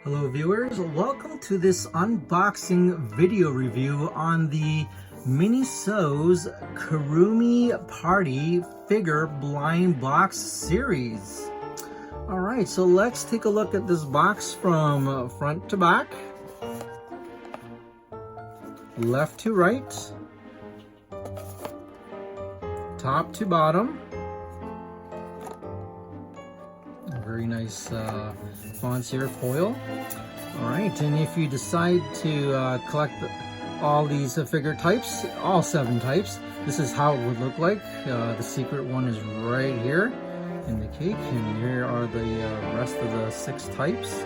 Hello viewers, welcome to this unboxing video review on the Miniso's Kuromi Party Figure Blind Box Series. Alright, so let's take a look at this box from front to back, left to right, top to bottom. Very nice fonts here, foil. Alright, and if you decide to collect all these figure types, all 7 types, this is how it would look like. The secret one is right here in the cake, and here are the rest of the 6 types.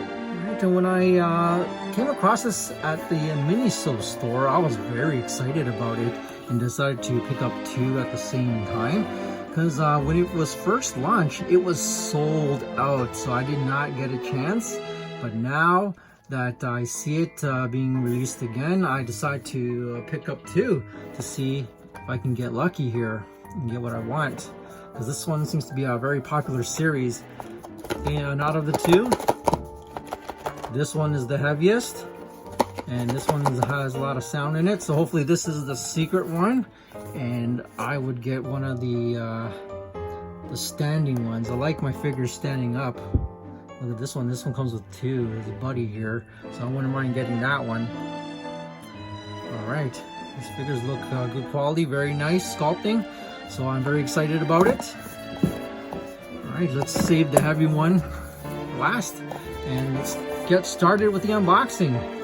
Alright, and when I came across this at the Miniso store, I was very excited about it and decided to pick up 2 at the same time. Because when it was first launched, it was sold out, so I did not get a chance. But now that I see it being released again, I decided to pick up 2 to see if I can get lucky here and get what I want. Because this one seems to be a very popular series. And out of the 2, this one is the heaviest. And this one has a lot of sound in it, so hopefully this is the secret one, and I would get one of the standing ones. I like my figures standing up. Look at this one. This one comes with 2. There's a buddy here, so I wouldn't mind getting that one. All right, these figures look good quality, very nice sculpting, so I'm very excited about it. All right, let's save the heavy one last, and let's get started with the unboxing.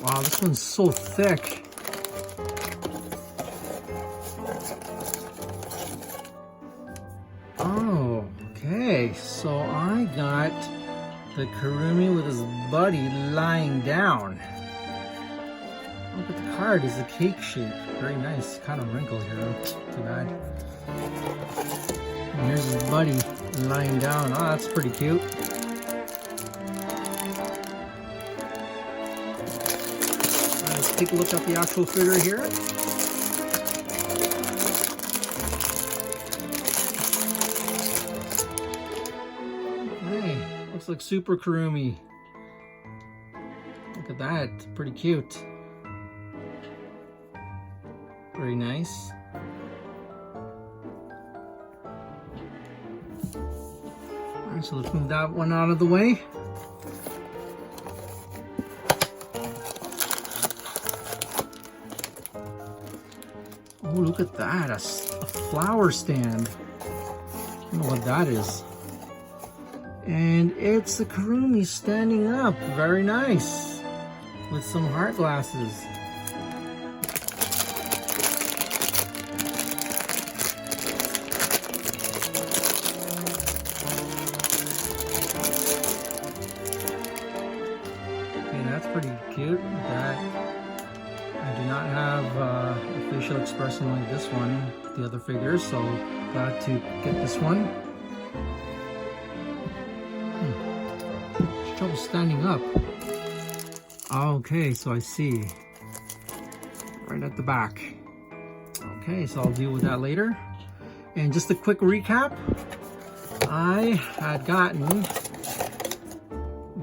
Wow, this one's so thick. Oh, okay. So I got the Kuromi with his buddy lying down. Look at the card. It's a cake shape. Very nice. Kind of wrinkled here. Too bad. And here's his buddy lying down. Oh, that's pretty cute. Take a look at the actual figure here. Okay, looks like Super Kuromi. Look at that, pretty cute. Very nice. Alright, so let's move that one out of the way. Oh, look at that, a flower stand. I don't know what that is. And it's the Kuromi standing up. Very nice. With some heart glasses. Okay, that's pretty cute. I do not have a facial expression like this one, the other figures, so glad to get this one. Trouble standing up. Okay, so I see. Right at the back. Okay, so I'll deal with that later. And just a quick recap. I had gotten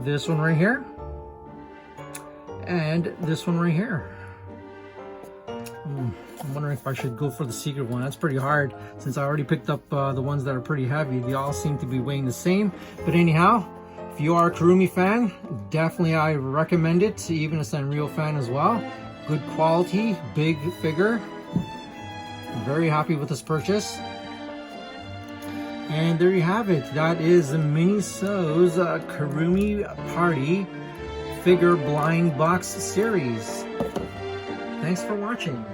this one right here. And this one right here. I'm wondering if I should go for the secret one. That's pretty hard since I already picked up the ones that are pretty heavy. They all seem to be weighing the same. But anyhow, if you are a Kuromi fan, definitely I recommend it. Even a Sanrio fan as well. Good quality, big figure. I'm very happy with this purchase. And there you have it. That is the Miniso's Kuromi Party Figure Blind Box Series. Thanks for watching.